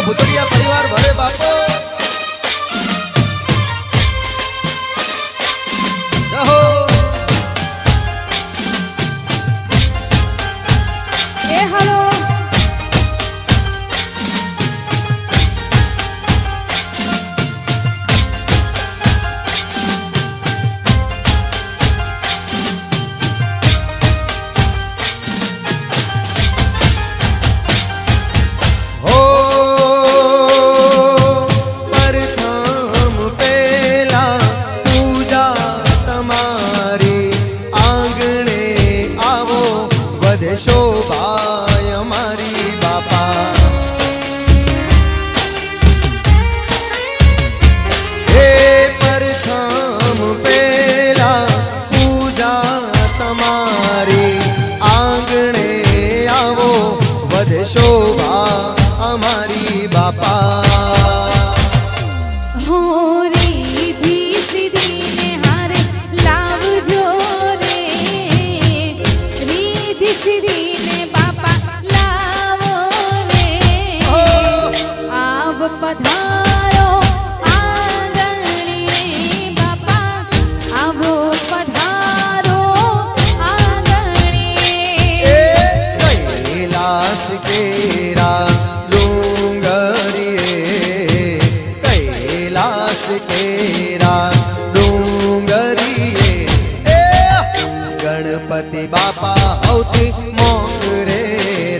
ભૂતળિયા પરિવાર ભલે બાપો જહો એ હાલો શોભાય મારી બાપા હે પ્રથમ પેલા પૂજા તમારી આંગણે આવો વધે શોભા અમારી બાપા પધારો આંગણીએ બાપા આવો પધારો આંગણીએ કૈલાસ કેરા ડુંગરીએ કૈલાસ કેરા ડુંગરીએ ગણપતિ બાપા હૌથી મોકરે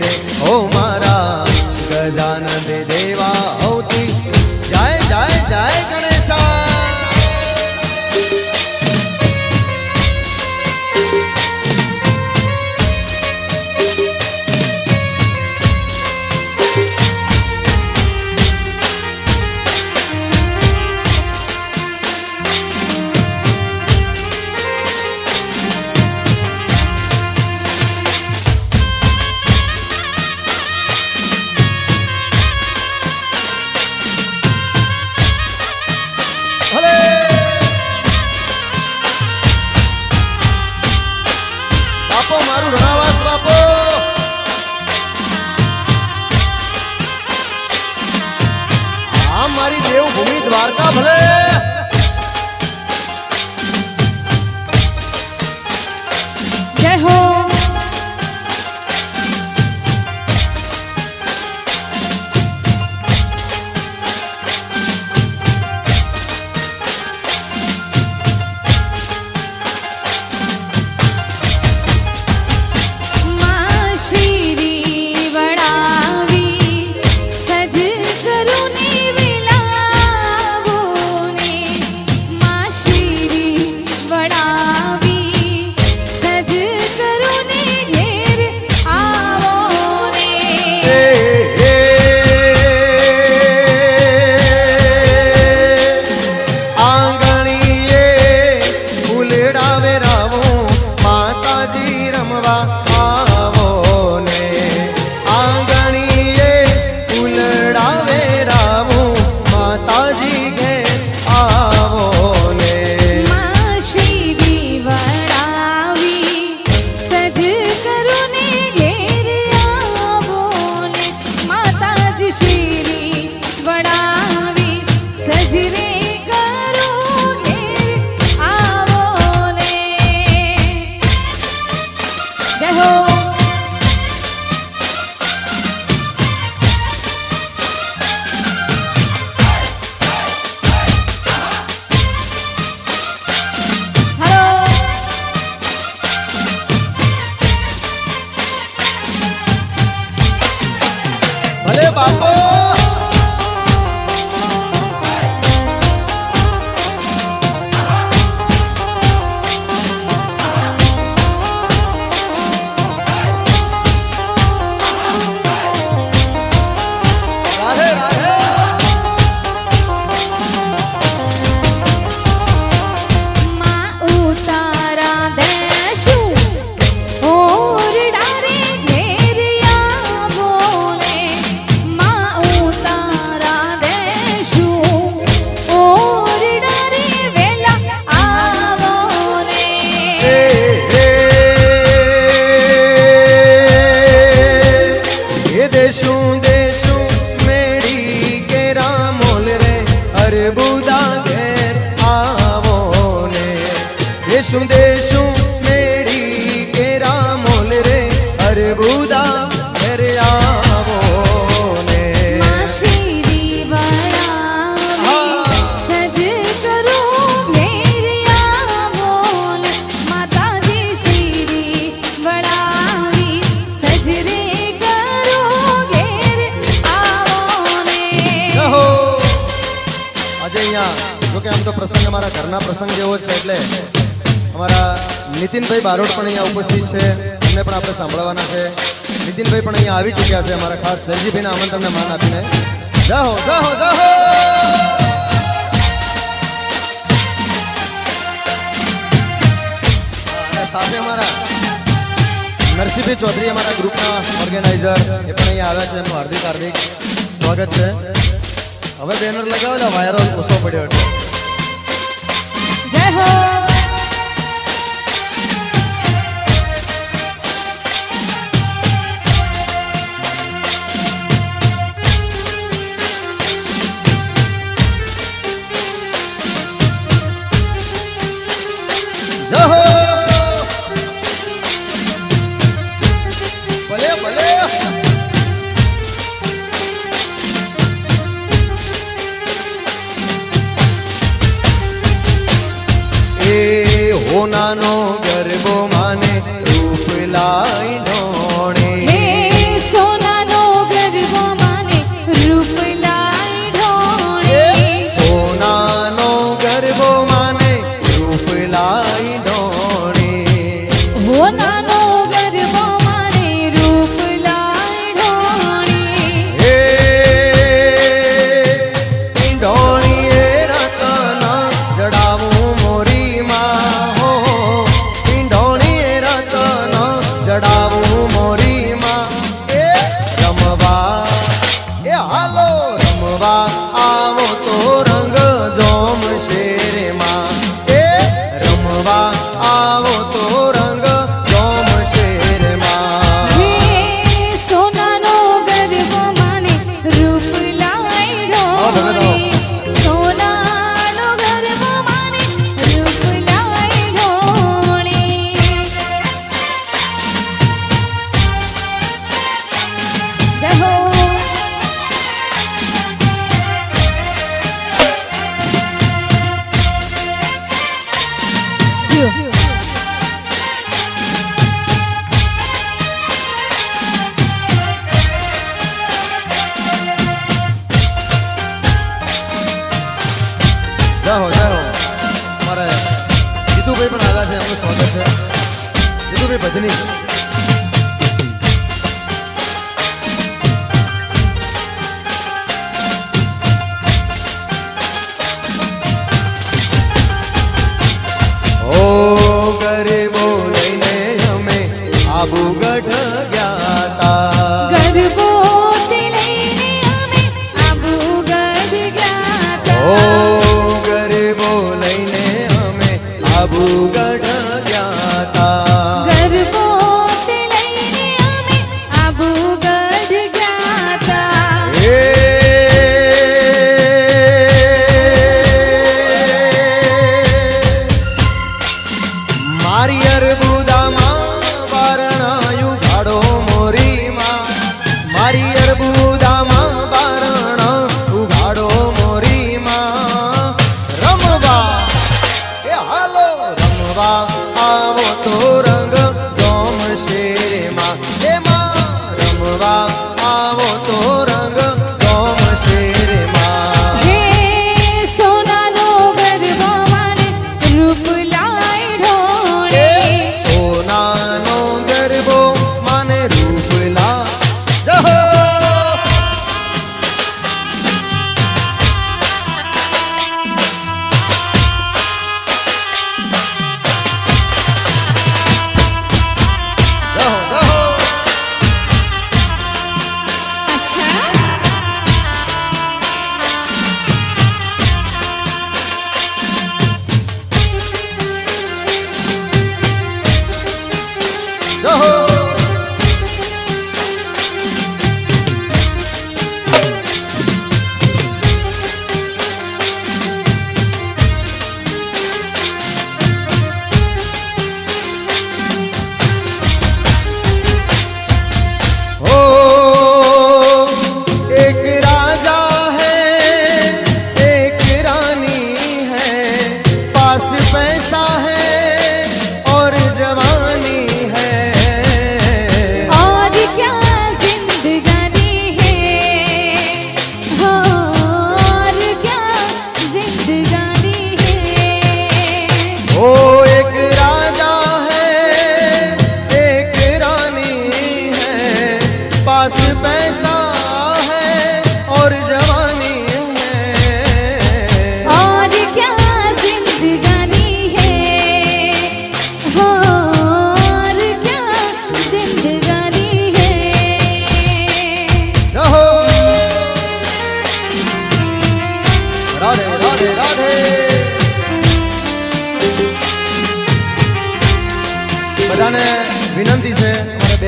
રે ઓ મારા ગજાનંદ દેવા હૌથી જય જય જય ગણેશા બાપો મારું રણાવાસ બાપો આ મારી દેવભૂમિ દ્વારકા ભલે જય હો ભલે બાપો રાધે રાધે માં ઉતારા દેશું ઓરડા રે ઘેરિયા બોલે માં ઉતારા દેશું ઓરડા રે વેલા આવો રે એ દેશું દેશું મેળી અહીંયા જો કે આમ તો પ્રસંગ અમારા ઘરના પ્રસંગ જેવો છે એટલે અમારા નીતિનભાઈ બારોટ પણ અહીંયા ઉપસ્થિત છે, એમને પણ આપણે સાંભળવાના છે. નીતિનભાઈ પણ અહીંયા આવી ચૂક્યા છે અમારા ખાસ દરજીભાઈના આમંત્રણને માન આપીને. જાહો જાહો જાહો. અને સાથે અમારા નરસિંહભાઈ ચૌધરી અમારા ગ્રુપના ઓર્ગેનાઇઝર એ પણ અહીંયા આવ્યા છે, એમનું હાર્દિક હાર્દિક સ્વાગત છે. હવે બેનર લગાવેલા વાયરો ઓછો પડ્યો એટલે જય હો. જય હો. ભલે ભલે. એ હોનાનો ગરબો માને રૂપ લાઈ ઢોણે. હે સોનાનો ગરબો માને રૂપ લાઈ ઢોણે. સોનાનો ગરબો માને રૂપ લાઈ ઢોણે. હોનાનો ગરબો માને રૂપ લાઈ ઢોણે. એ ઢોણી એ રતના જડાવું મોરી માં હો. ઢોણી એ રતના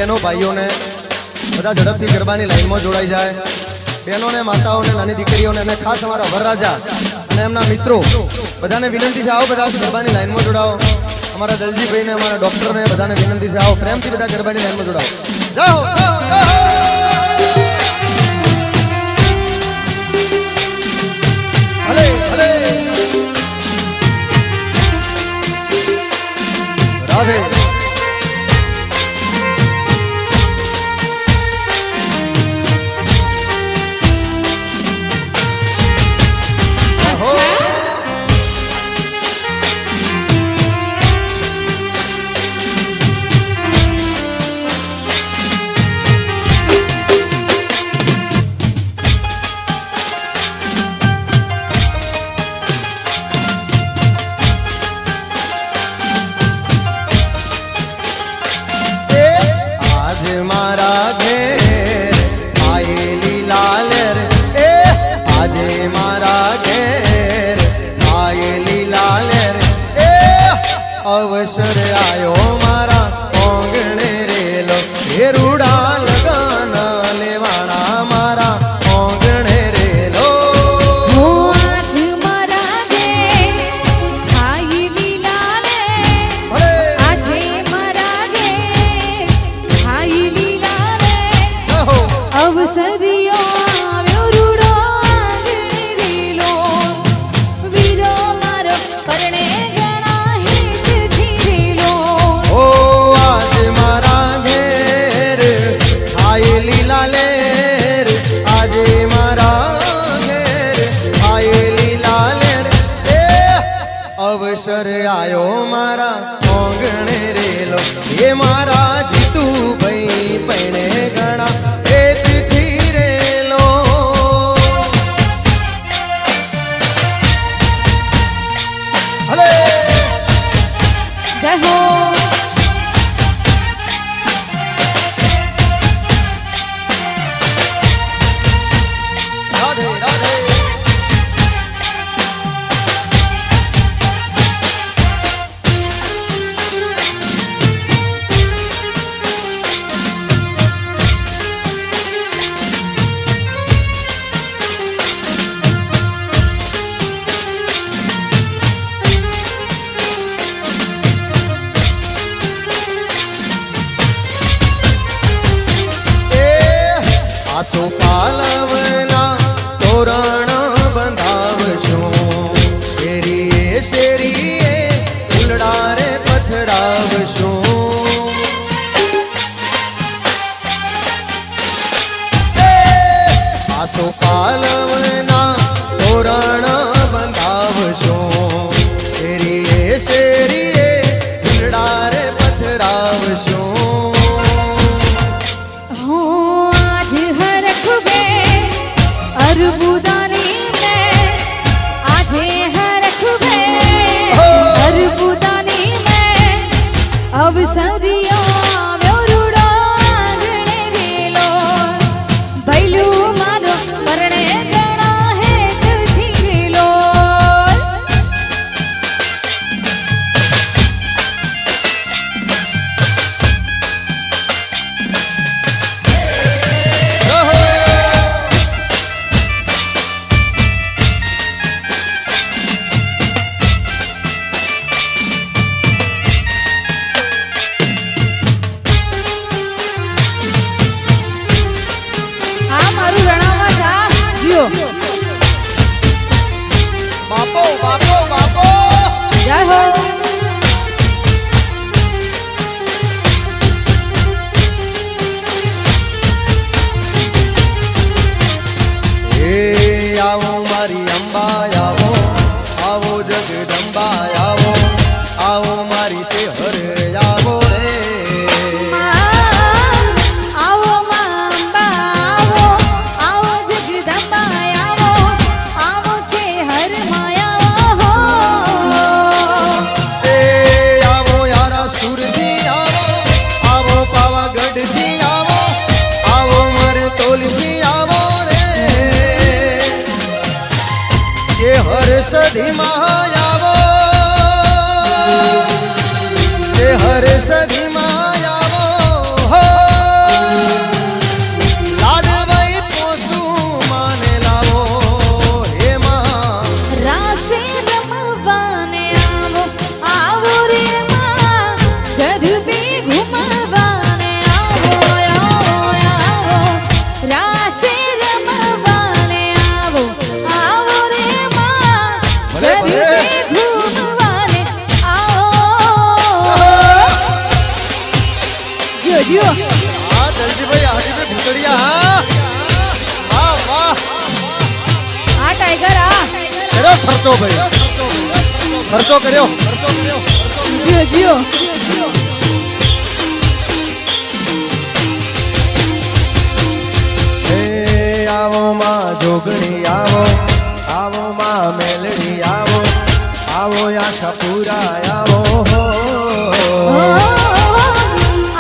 બહેનો ભાઈઓને બધા ઝડપથી ગરબાની લાઈનમાં જોડાઈ જાય. બહેનોને, માતાઓને, નાની દીકરીઓને અને ખાસ અમારા વરરાજા અને એમના મિત્રો બધાને વિનંતી છે, આવો બધા ગરબાની લાઈનમાં જોડાઓ. અમારા દલજીભાઈને, અમારા ડોક્ટરને બધાને વિનંતી છે, આવો પ્રેમથી બધા ગરબાની લાઈનમાં જોડાઓ. જાઓ, જાઓ, જાઓ. ભલે ભલે રાધે. અવસર આયો મારા ઓંગણે રેલો, એ રૂડા લગન લેવાના મારા ઓંગણે રેલો. હું આજ મારા ઘેર ખાઈ લીલા રે, આજે મારા ઘેર ખાઈ લીલા રે. અવસરિયો આવ્યો રૂડો આંગણે રેલો, વીરો મારો પરણે અવસર આયો મારા ઓંગણે રેલો, એ મારા જીતુભાઈ પૈણે ગણા એથી રેલો. હલે જય હો. રાધે રાધે. આસો પાલવના તોરણ બંધાવશું, શેરીએ શેરીએ ફૂલડા રે પથરાવશું. આસો પાલવના તોરણ બંધાવશું, શેરીએ શેરીએ ફૂલડા રે પથરાવશું. અરબુદાની મેં આજે હરખ ભે, અરબુદાની મેં અવસરિયો આવ્યો રૂડો આંગણે રેલો, ભૈલું મારો પરણે ગણા હેતથી રેલો. બાપો બાપો બાપો. જય હો. એ આવો મારી અંબા આવો, આવો જગદંબા આવો, આવો મારી ચેહર આવો રે. આવો અંબા આવો, આવો જગદંબા આવો, આવો છે હર માયા હો. એ આવો યારા સુરથી આવો, આવો પાવાગઢથી આવો, આવો મારે તોલથી આવો રે. જે હર સધીમાં આવો, જે હર સધીમાં આવો હો. કર્યો ખર્ચો ભાઈ, ખર્ચો કર્યો. જીઓ જીઓ હે આવો માં જોગણી આવો, આવો માં મેલડી આવો, આવો આશાપુરા આવો હો.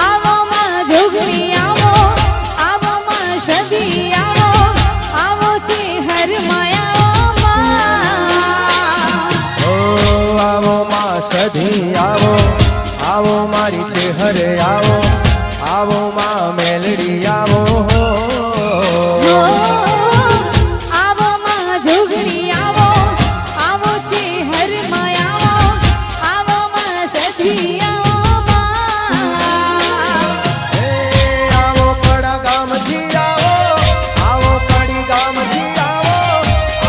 આવો માં જોગણી આવો, આવો માં સદી આવો, આવો છે હર માયામાં. ઓ આવો માં સધી આવો, આવો મારી ચેહરે આવો, આવો માં મેલડી આવો હો. આવો માં જોગણી આવો, આવો છે હર માયાવો, આવો માં સધી આવો માં. હે આવો કડા ગામથી આવો, આવો કડી ગામથી આવો,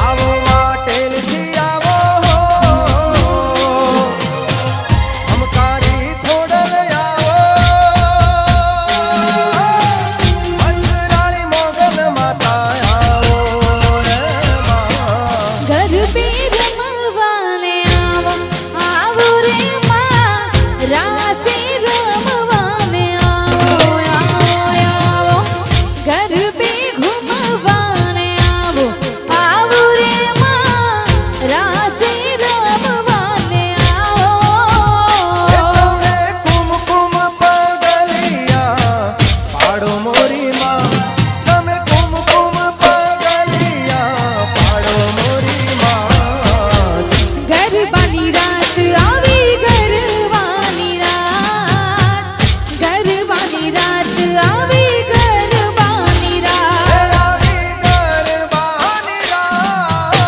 આવો માટેલથી આવો હો. અમકારી ખોડલ આવો, મચ્છરાળી મોગલ માતા આવો રે માં. ગરબે રમવાને આવો, આવો રે માં. રાસે રમવાને આવો, આવો આવો. ગરબે ઘૂમવાને આવો, આવો રે માં. રાસે રમવાને આવો. તમે કુમકુમ પગલિયા પાડો મોરી માં, તમે કુમકુમ પગલિયા પાડો મોરી માં. ગરબાની રાત આવી, ગરબાની રાત. ગરબાની રાત આવી, ગરબાની હે રાત. આવી ગરબાની રાત.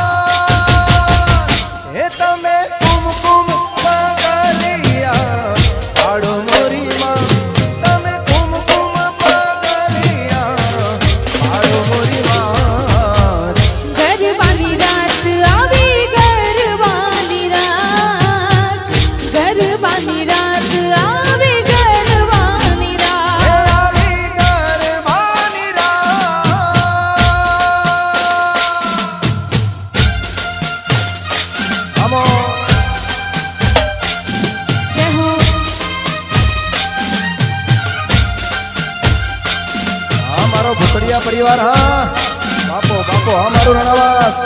હે તમે કુમકુમ પગલિયા પાડો મોરી માં, તમે કુમકુમ પગલિયા પાડો મોરી માં. ગરબાની રાત આવી, ગરબાની રાત. ગરબાની રાત આવી, ગરબાની હે રાત. આવી ગરબાની રાત. આમો જય હો. હા મારો ભૂતડિયા પરિવાર, હા બાપો બાપો, હા મારું રણાવાસ.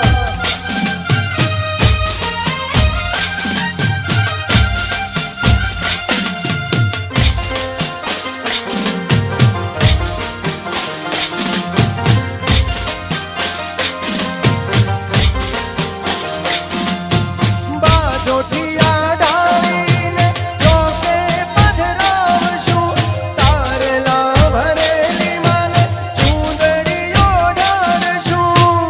બાજોઠિયા ઢાળીને ચોકે પધરાવશું, તારલા ભરેલી માને ચૂંદડીઓ ઢાળશું.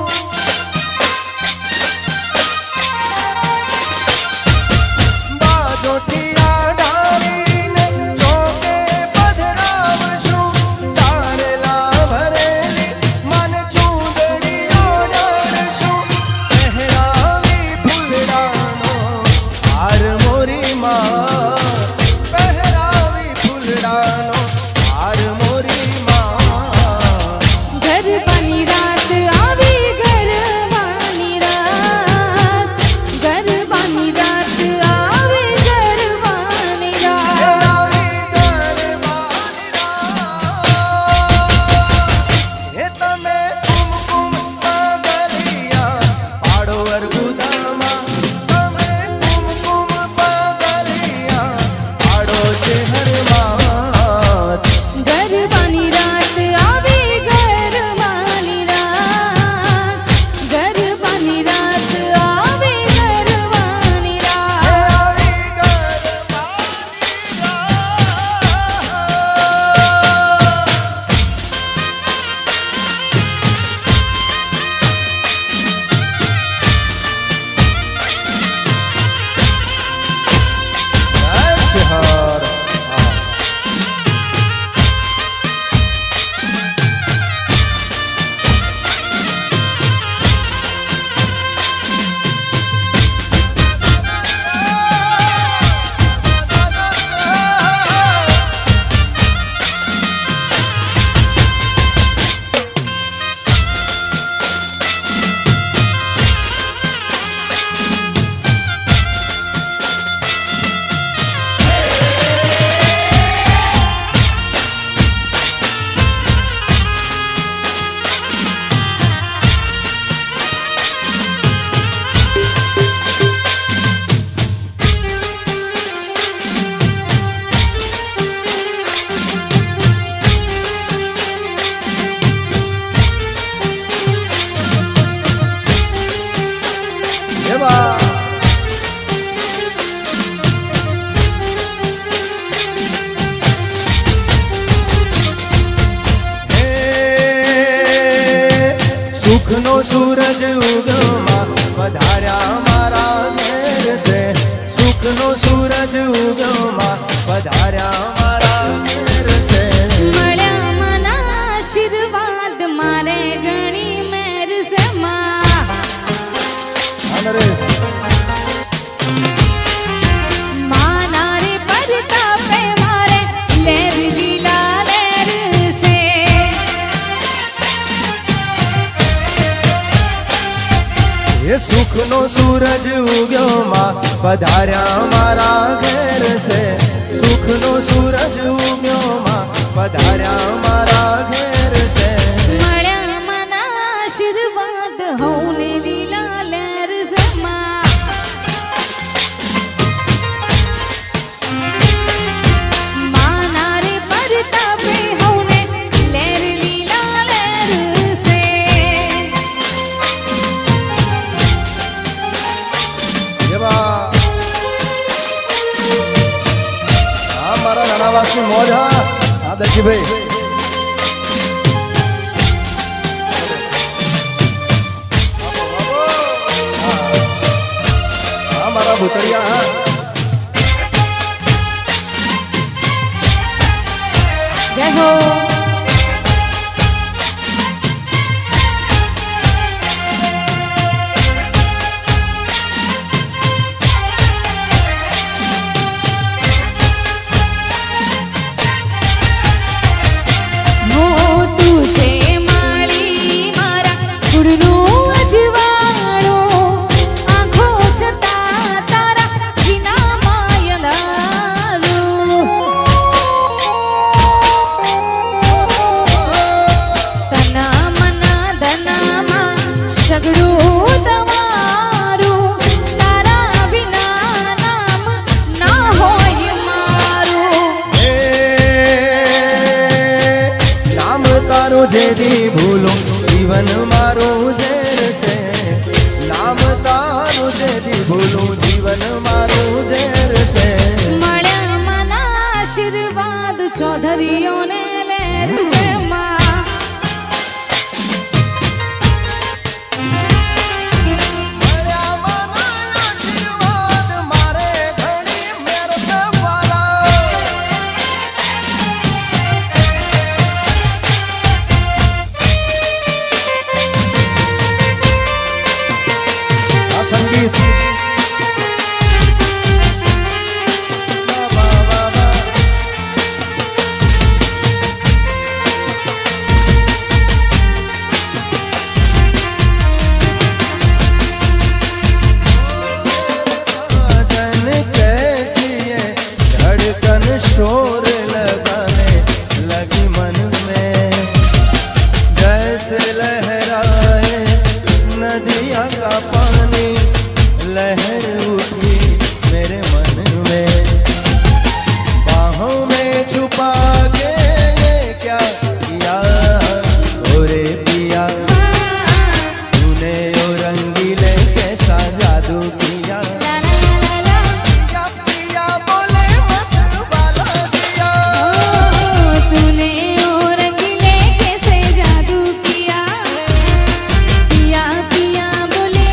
સુખનો સૂરજ ઉગમાં પધાર્યા મારા ઘેર છે સુખનો સૂરજ ઉગમાં પધાર્યા મારા ઘેર છે મળ્યા મના આશીર્વાદ મારે ઘણી મેર છે માં નરેશ માના રે પરતાપે મારે લેર લીલા લેર છે એ સુખનો સૂરજ ઉગ્યોમાં પધાર્યા મારા ઘેર છે સુખનો સૂરજ ઉગ્યોમાં પધાર્યા મારા ઘેર છે મળ્યા મના આશીર્વાદ હૌને લીલા લેર છે માં માના રે પરતાપે હૌને લેર લીલા લેર છે એવા હા મારા નાનાવાસની મોજ હા દરજીભાઈ હા મારા ભૂતળિયા હા જય હો તું છે માળી મારા ગુણનું અજવાળું આંખો છતાં તારા વિના માયલાલું તના મના ધનામાં સગડું તમારું તારા વિના નામ ના હોય મારું એ નામ તારું જેથી ભૂલું જીવન મારું ઝેર છે નામ તારું જેથી ભૂલું જીવન મારું ઝેર છે મળ્યા મના આશીર્વાદ ચૌધરીઓને લેર છે માં મળ્યા મારા આશીર્વાદ મારે ઘણી મેર છે વાલા. આ સંગીત વાહ, વાહ, વાહ, વાહ. साजन कैसी है धड़कन शोर लगाने लगी मन में जैसे लहराए नदिया का पानी लहर उठी मेरे मन में बाहों में छुपा के ये क्या किया गोरे पिया तूने ओ रंगीले कैसा जादू किया લા લા લા લા पिया पिया बोले मत बाला जिया ओ तूने ओ रंगीले कैसे जादू किया पिया पिया बोले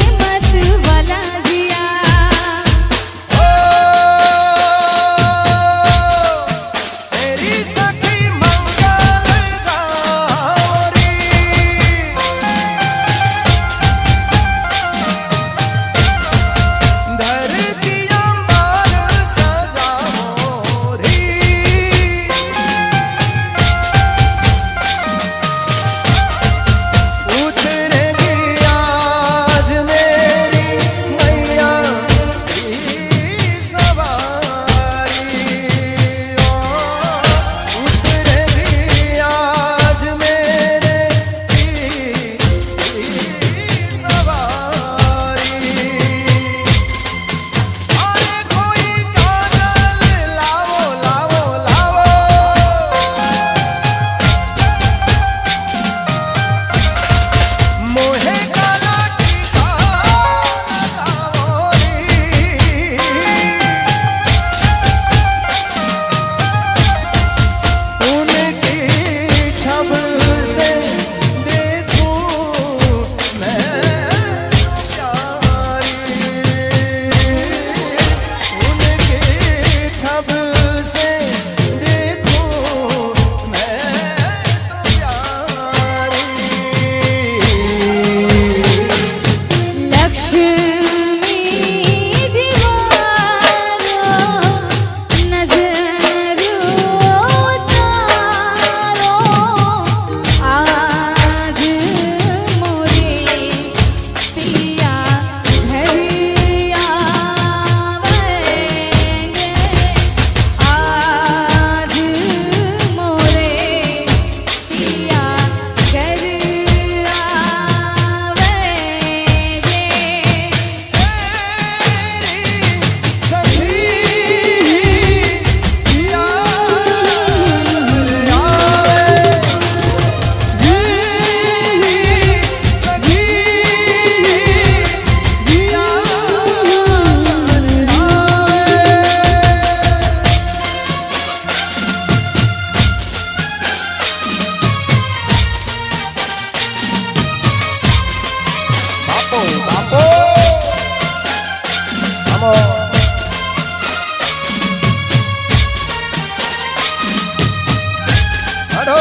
બાપો આમો હડો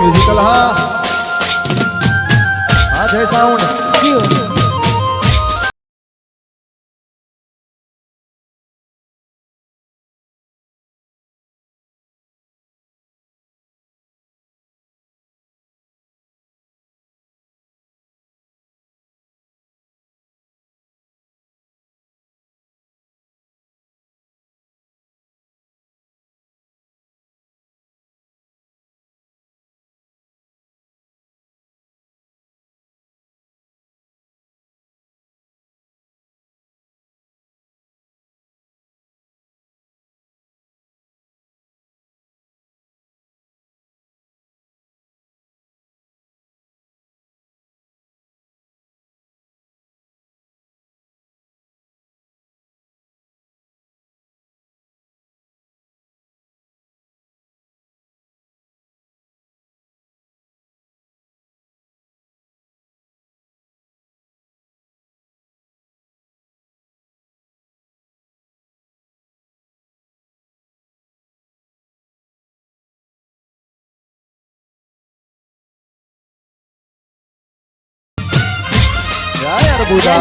म्यूजिकल हाँ जय साउंड जय अर्बुदा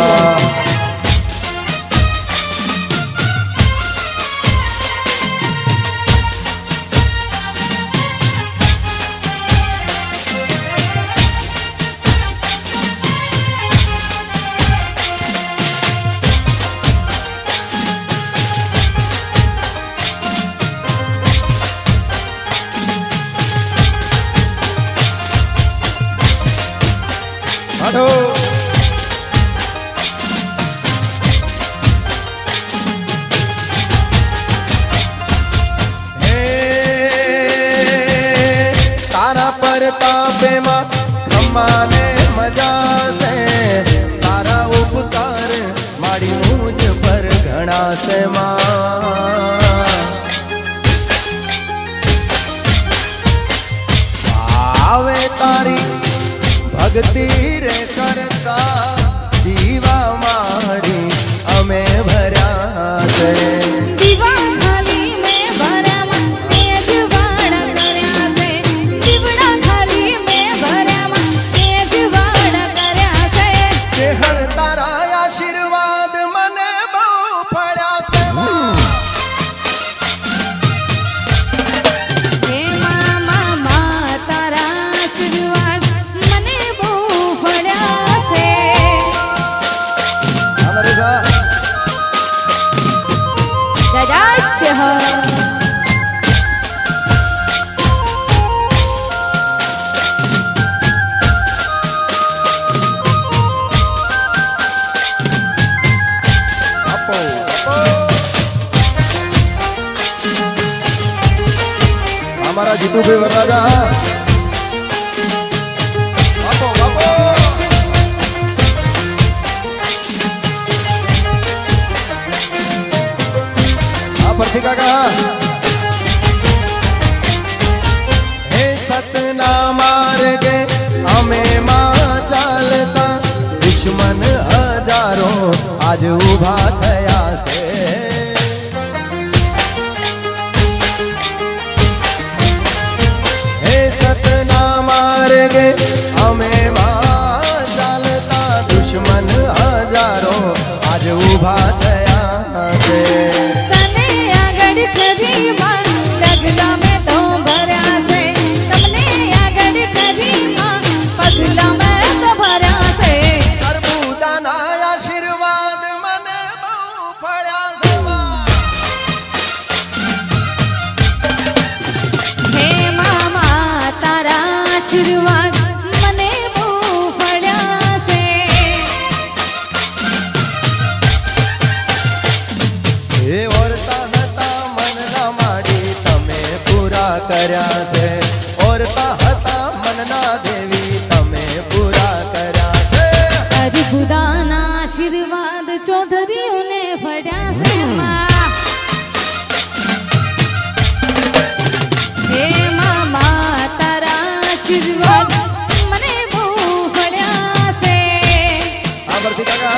हेलो तारा परतापे मां खम्माने मजा से तारा उपकार माड़ी मुझ पर घना से मां आवे तारी भक्ति रे करता दीवा माड़ी अमे भरा से दीवा थाली में भरा तेज वाड़ा कर्या से दीवड़ा थाली में भरा तेज वाड़ा कर्या से કે હર તારા આશીર્વાદ મને બહુ ફળ્યા છે હે મામા તારા આશીર્વાદ મને બહુ ફળ્યા છે. દાદાશ્ય हमारा जीतूभाई वरराजा बापो बापो आ परથી काका हे सतना मार्गे અમે માં ચાલતા દુશ્મન હજારો આજ ઊભા થયા છે સતના માર્ગે અમે માં ચાલતા દુશ્મન હજારો આજ ઊભા થયા છે તને આગળ કરી માં ડગલા મેં તો ભર્યા છે. તમને આગળ કરી માં પગલા મેં તો ભર્યા છે. અર્બુદાના આશીર્વાદ મને બહુ ફળ્યા છે હે મામા તારા આશીર્વાદ મને બહુ ફળ્યા છે. હે ઓરતા હતા મનના માડી તમે પૂરા કર્યા છે ઓરતા હતા મનના દેવી તમે પૂરા કર્યા છે અદ્ભુતાના આશીર્વાદ ચૌધરીઓને ફળ્યા છે માં. હે મામા તારા આશીર્વાદ મને બહુ ફળ્યા છે. આ પરથી કાકા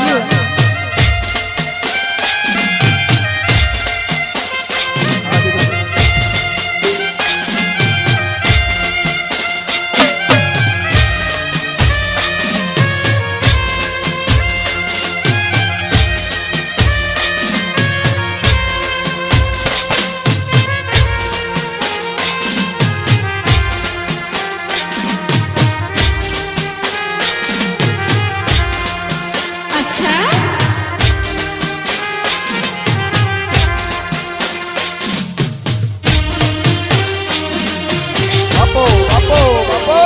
અચ્છા બાપો બાપો બાપો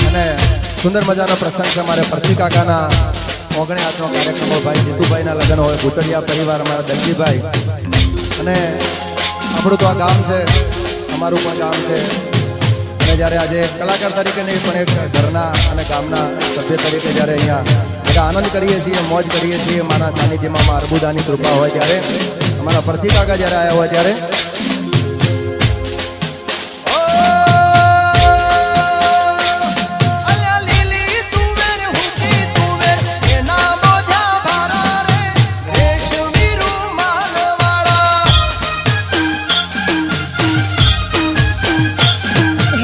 અને સુંદર મજાનો પ્રસંગ છે અમારે પરથી કાકાના ઓગણે હાથનો કાર્યક્રમ હોય ભાઈ જીતુભાઈના લગ્ન હોય ભૂતળિયા પરિવાર અમારા દલજીભાઈ અને આપણું તો આ ગામ છે અમારું પણ ગામ છે અને જ્યારે આજે કલાકાર તરીકે નહીં પણ એક ઘરના અને ગામના સભ્ય તરીકે જ્યારે અહીંયા બધા આનંદ કરીએ છીએ મોજ કરીએ છીએ મારા સાનિધ્યમાં મા અર્બુદાની કૃપા હોય ત્યારે અમારા પરથી કાકા જ્યારે આવ્યા હોય ત્યારે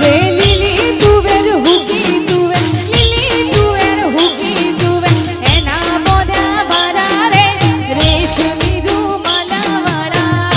હે લીલી તુવેર હુકી તુવેર લીલી તુવેર હુકી તુવેર એના મોઢા ભરા રે રેશમી રૂમાલા વાળા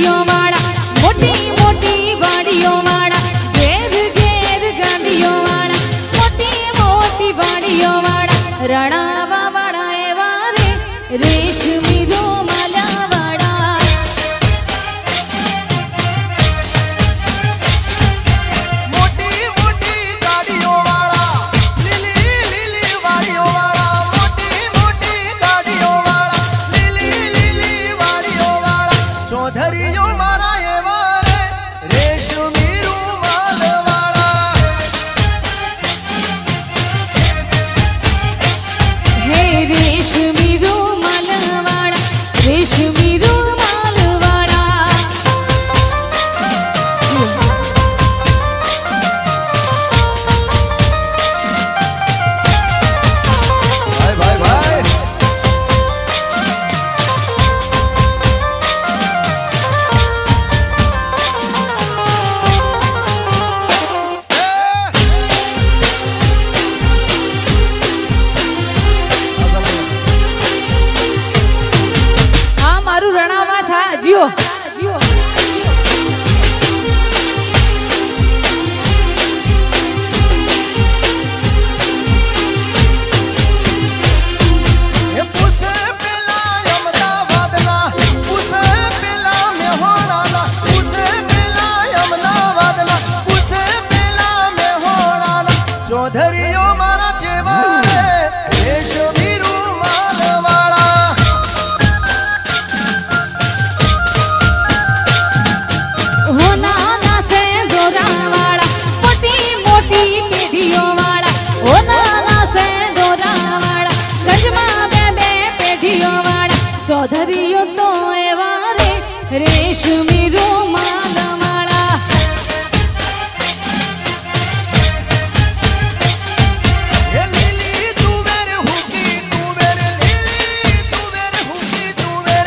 ગાડીઓ વાળા મોટી મોટી વાડીઓ વાળા ઘેર ઘેર ગાડીઓ વાળા મોટી મોટી વાડીઓ વાળા રણાવા વાળા એવા રે રેશમી રૂમાલા વાળા મોટી મોટી ગાડીઓ વાળા લીલી લીલી વાડીઓ વાળા મોટી મોટી ગાડીઓ વાળા લીલી લીલી વાડીઓ વાળા ચૌધરીઓ મારા એવા રે રેશમી રૂમાલ વાળા હે રેશમી રૂમાલ વાળા રેશમી રૂમાલ વાળા ભાઈ ભાઈ ભાઈ આ મારું રણાવા સા જીઓ એ પૂછે પેલા અમદાવાદના પૂછે પેલા મેહોણાના પૂછે પેલા અમદાવાદના પૂછે પેલા મેહોણાના ચૌધરીઓ મારા જેવા રે રેશમી રૂમાલ વાળા હો નાના સે દોરા વાળા મોટી મોટી પેઢીઓ વાળા હો નાના સે દોરા વાળા ગજમાં બે બે પેઢીઓ વાળા ચૌધરીઓ તો એવા રે રેશમી રૂમાલ વાળા એ લીલી તુવેર હુકી તુવેર લીલી તુવેર હુકી તુવેર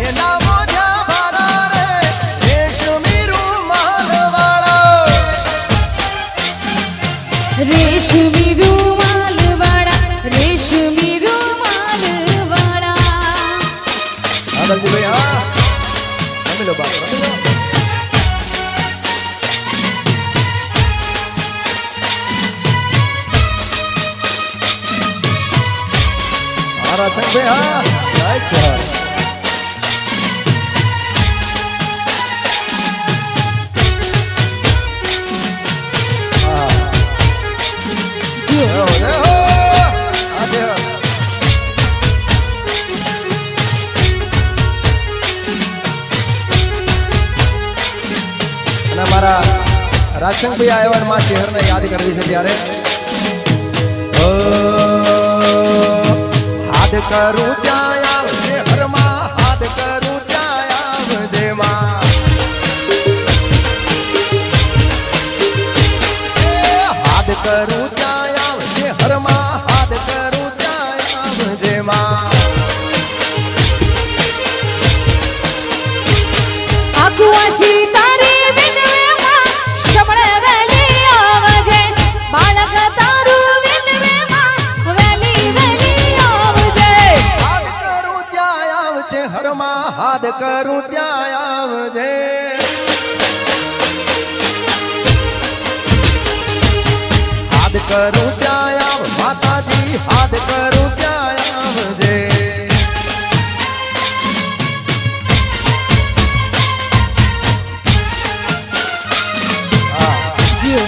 એના મોઢા ભારા રે રેશમી રૂમાલ વાળા રેશમી રૂમાલ વાળા રેશમી રૂમાલ વાળા હા દલજીભાઈ હા રમી લો બાપ રમી લો હા રાચકભાઈ હા જાય છે હા જીઓ આજે અને અમારા રાજશંકભાઈ આવ્યા માં શહેરને યાદ કરવી છે ત્યારે હાથ કરું ત્યાં આવજે હરમાં હાથ કરું ત્યાં આવજે માં હાથ કરું ત્યાં આવજે હરમાં હાથ કરું ત્યાં આવજે માં આકુવાશી તારી વિનવેમાં શમણે વેલી આવજે બાળક તારું વિનવેમાં વેલી વેલી આવજે હાથ કરું ત્યાં આવજે હરમાં હાથ કરું ત્યાં આવજે હાથ કરું ત્યાં આવ માતાજી હાથ કરું ત્યાં આવજે જીઓ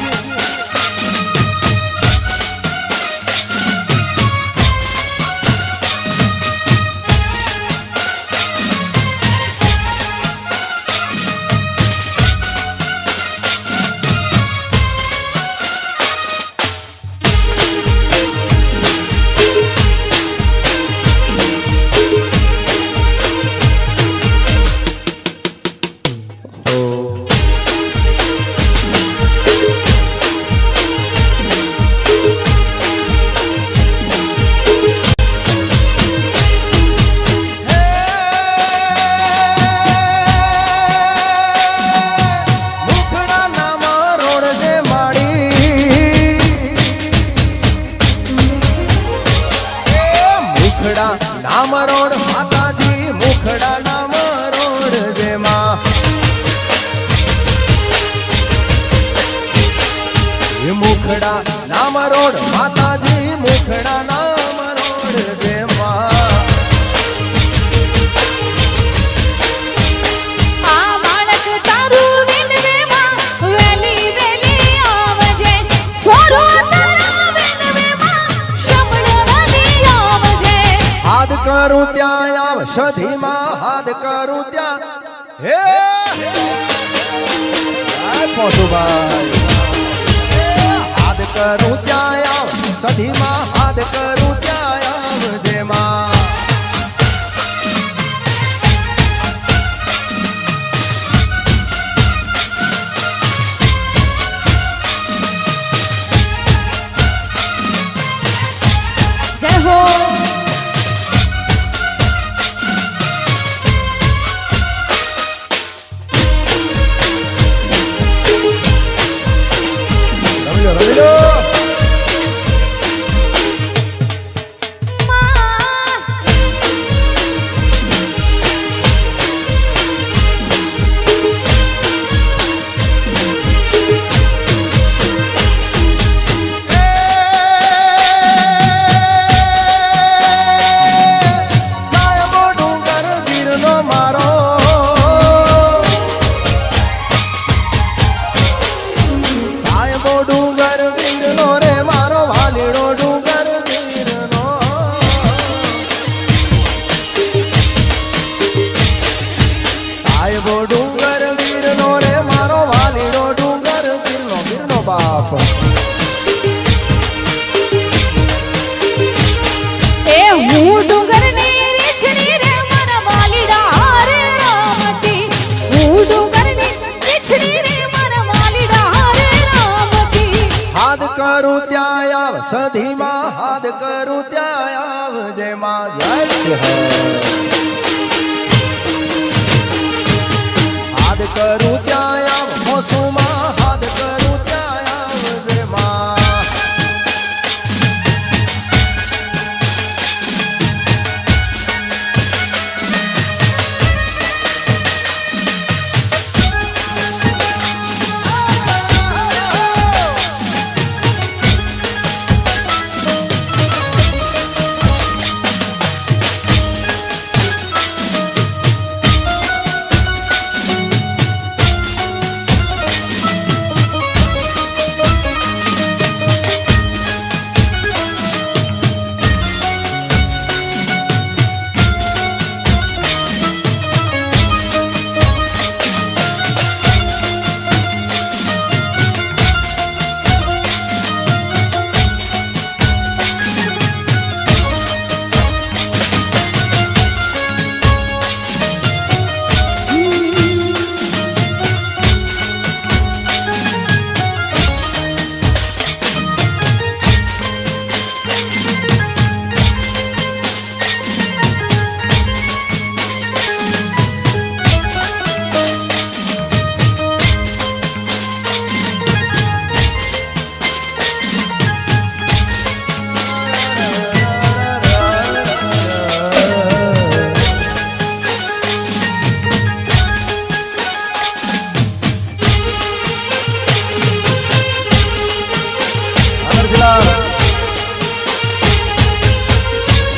સધીમાં હાથ કરું ત્યાં હે પોસુભાઈ હાથ કરું ત્યાં આવ સધીમાં હાથ કરું ત્યાં આવજે માં જય હો રમી લો સાયબો ડુંગર વીરનો મારો સાયબો ડુંગર વીરનો રે મારો વાલીડો ડુંગર વીરનો સાયબો ડુંગર વીરનો રે મારો વાલીડો ડુંગર વીરનો વીરનો બાપ એ હું ડુંગરની રીછડી રે મારા વાલીડા રે રામતી હું ડુંગરની રીછડી રે મારા વાલીડા રે રામતી હાથ કરું ત્યાં આવ સધીમાં હાથ કરું ત્યાં આવજે માં જય શ્રી હરિ. હાથ કરું ત્યાં આવ મોસુમાં હાથ કરું ત્યાં આવજે માં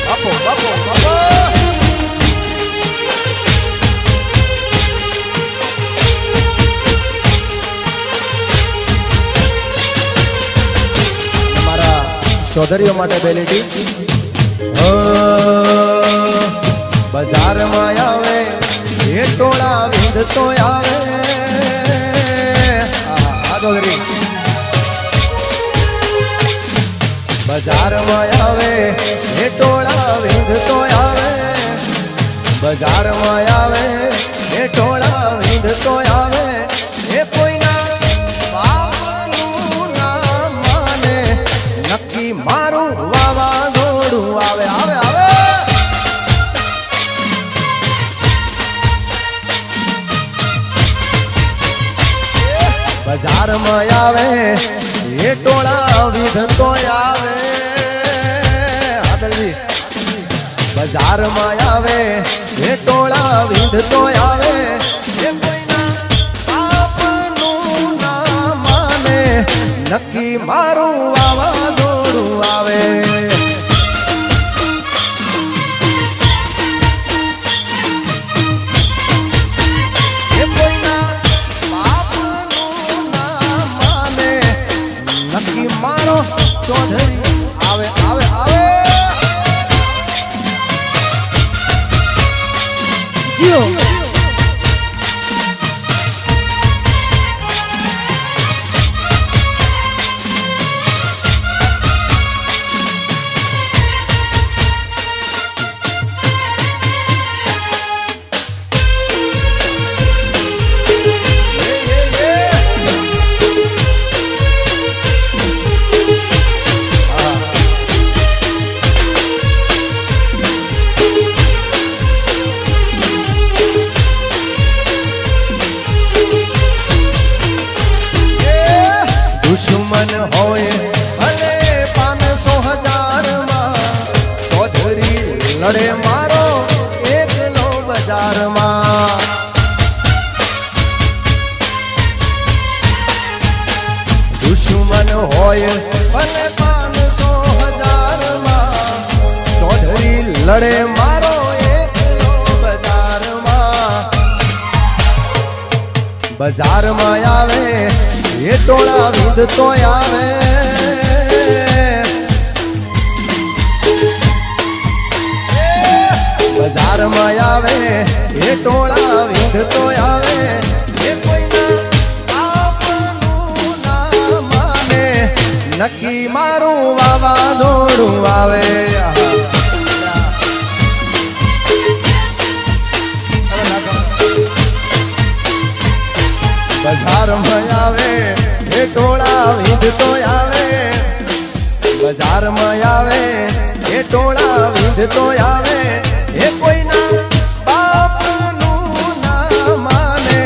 બાપો બાપો બાપો મારા ચૌધરીઓ માટે બે લીટી બજારમાં આવે એ ટોળા વિંધતો આવે આ ચૌધરી બજારમાં આવે એ ટોળા વિંધતો આવે બજારમાં આવે એ ટોળા વિંધતો આવે એ કોઈના બાપનું ના માને નક્કી મારું વાવાઝોડું આવે આવે આવે બજારમાં આવે એ ટોળા વિધતો આવે આદલજી બજારમાં આવે એ ટોળા વિધતો આવે એ કોઈના બાપનું ના માને નક્કી મારું વાવાઝોડું આવે એ કોઈના બાપનું ના માને નક્કી મારો ચૌધરી આવે આવે આવે ભલે 500,000 માં ચૌધરી લડે મારો એકલો બજારમાં આવે એ ટોળા વિંધતો આવે બજારમાં આવે એ ટોળા વિંધતો આવે એ કોઈના આપનું ના માને નક્કી મારું વાવાઝોડું આવે બજારમાં આવે એ ટોળા વિંધતો આવે બજારમાં આવે એ ટોળા વિંધતો આવે એ કોઈના બાપનું ના માને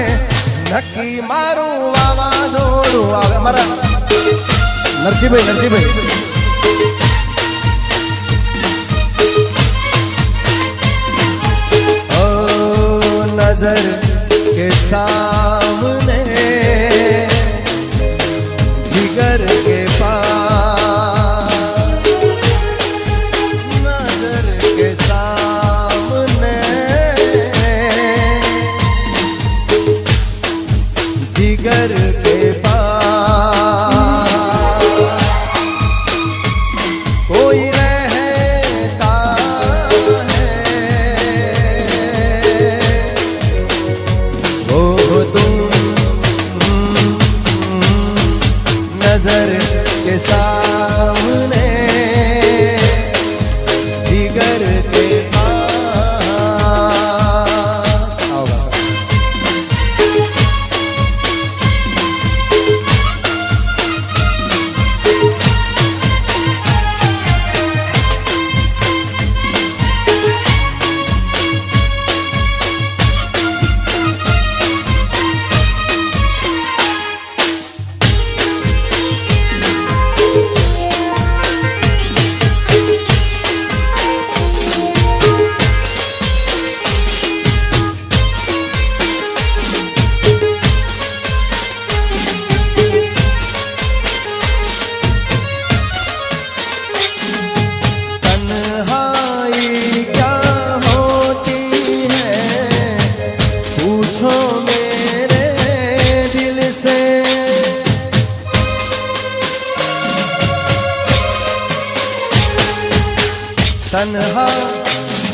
નક્કી મારું વાવાઝોડું આવે મારા નરસિંહભાઈ ઓ નજર के सामने जिगर के पास नजर के सामने जिगर के पास कोई रहता है नजर के सामने जिगर के पास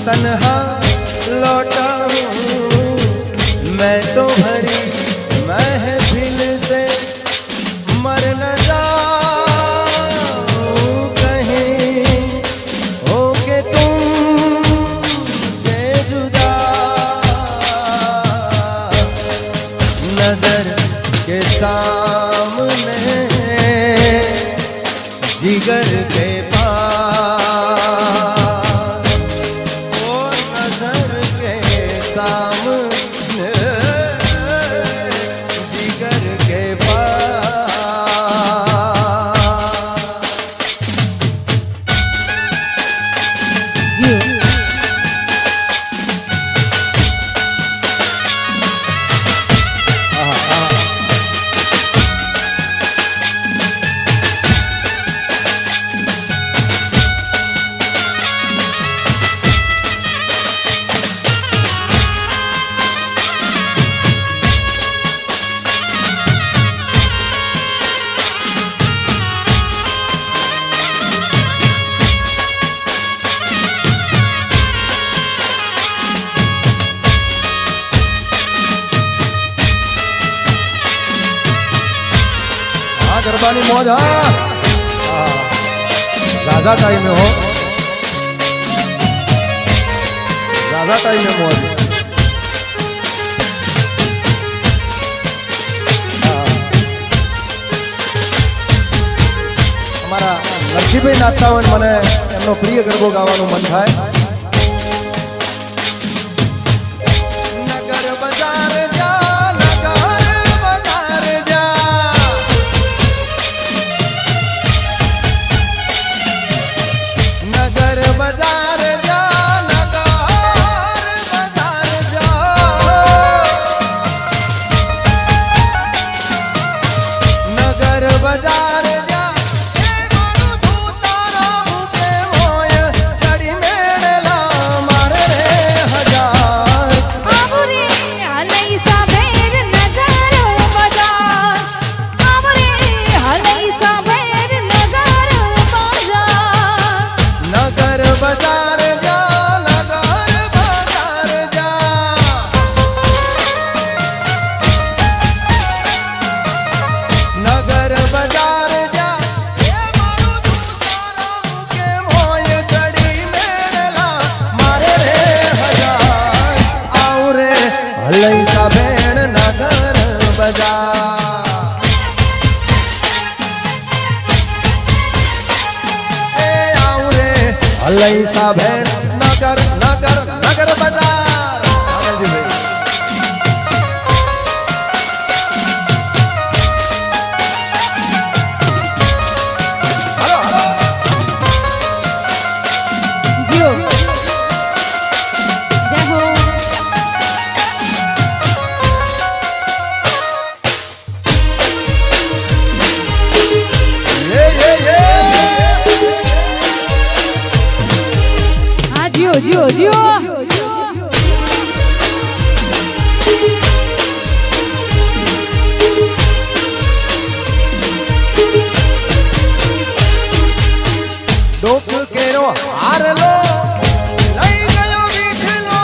तन्हा लौटा हूँ मैं तो भरी महफिल से मर न जाऊं कहीं हो के तुम से जुदा नजर के सामने जिगर के सामने जिगर के गरबानी मौज ज्यादा टाइम में हो ज्यादा टाइम में मौज हमारा नरसिंहभाई नाचता હોય મને એમનો પ્રિય ગરબો ગાવાનું મન થાય નગર બજાર જા बाजार जा અલૈસા ભેણ નગર બજાર એ આવું રે અલૈસા ભેણ નગર નગર નગર બજાર આગળજી જીઓ જય હો હા જીઓ જીઓ જીઓ ડોક કેરો હારલો લઈ ગયો વીઠલો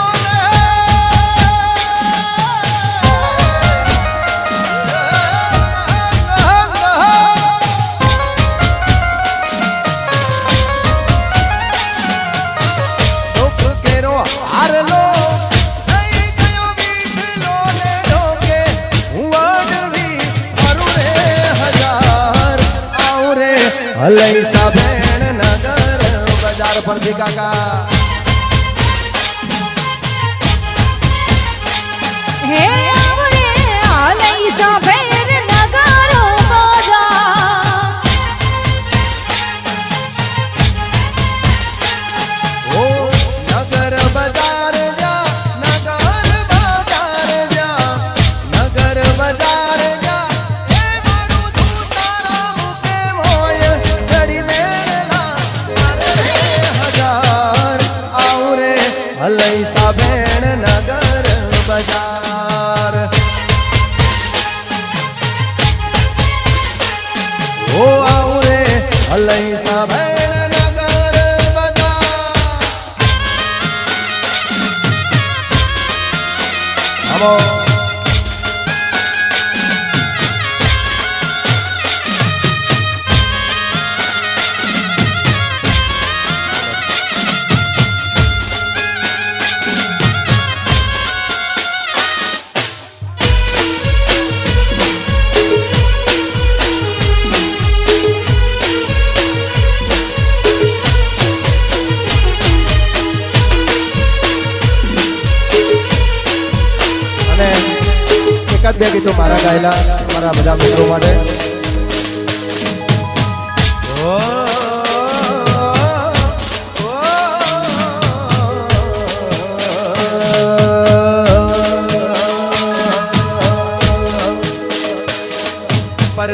ડોક કેરો હારલો લઈ ગયો વીઠલો ને ડોકે હું વાડવી મારું રે હજાર આવું રે અલૈસા ભેણ નગર બજાર પરથી કાકા હે આવરે અલૈસા ભેર નગારો બજાર ઓ નગર બજાર જા નગર બજાર જા નગર બજાર જા એ મારું ધૂતારા મુકે મોય જડી મેળના તારે રે હજાર આવું રે અલૈસા ભેણ નગર બજાર ઓ આવું રે અલૈસા ભેણ નગર બજાર આવો અને એકાદ બે ગીતો મારા ગાયેલા મારા બધા મિત્રો માટે ઓ, પર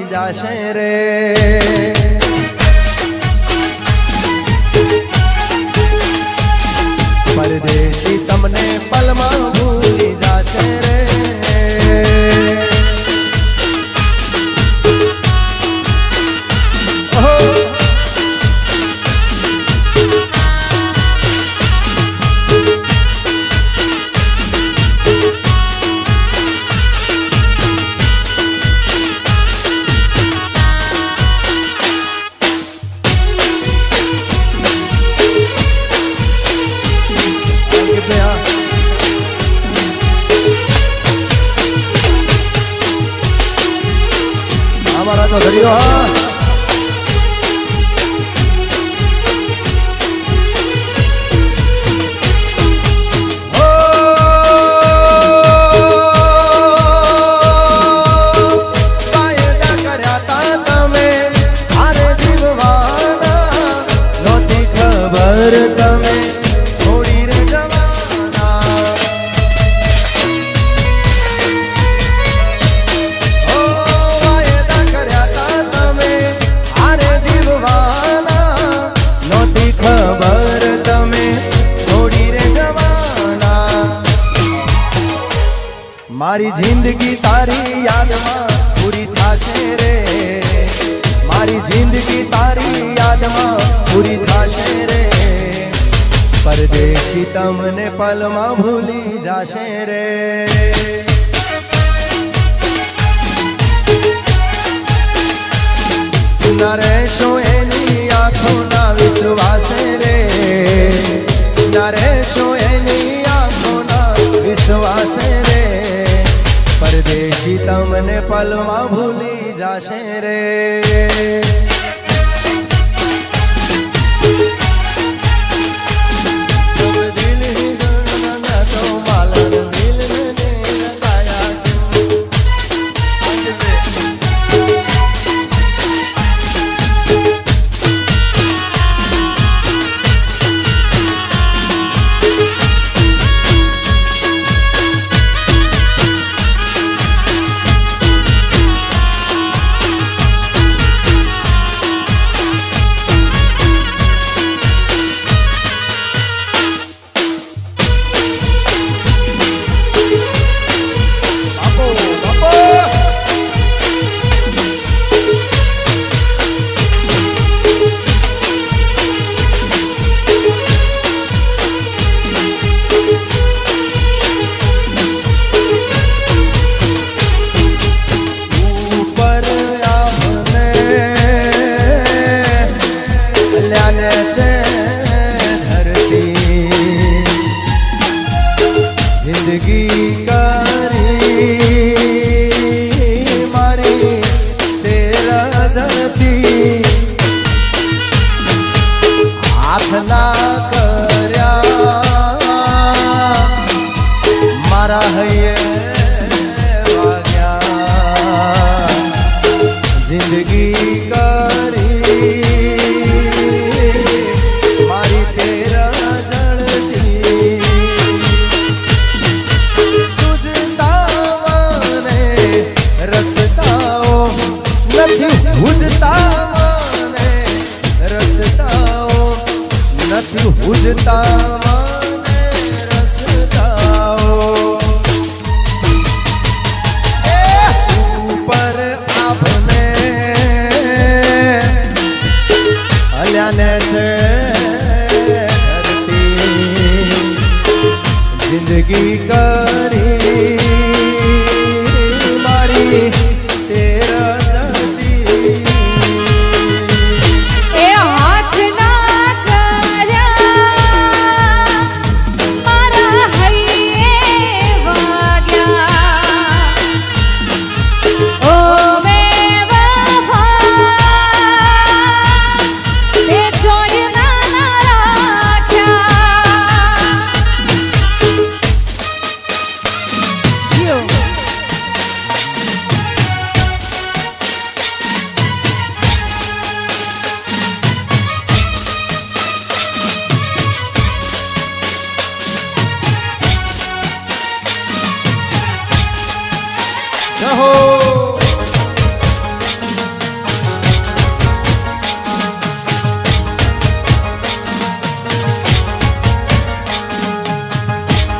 જાશે રે પરદેશી તમને પલમાં ભૂલી જાશે રે ઓહો અમારા તો ધર્યો હા તમે છોડી રે જવાના ઓ મારી જિંદગી તારી યાદમાં પૂરી થાશે રે મારી જિંદગી તારી યાદમાં પૂરી થાશે રે પરદેશી તમને પલમાં ભૂલી જાશે રે ના રહેશો એની આંખોના વિશ્વાસે રે ના રહેશો એની આંખોના વિશ્વાસે રે પરદેશી તમને પલમાં ભૂલી જાશે રે જિંદગી કરી મારી તેરા જણતી હાથના કર્યા મારા હૈયે વાગ્યા જિંદગી કરી મારી તેરા જણતી રસ્તાઓ નથી ભૂજતા મને રસ્તાઓ નથી ભૂજતા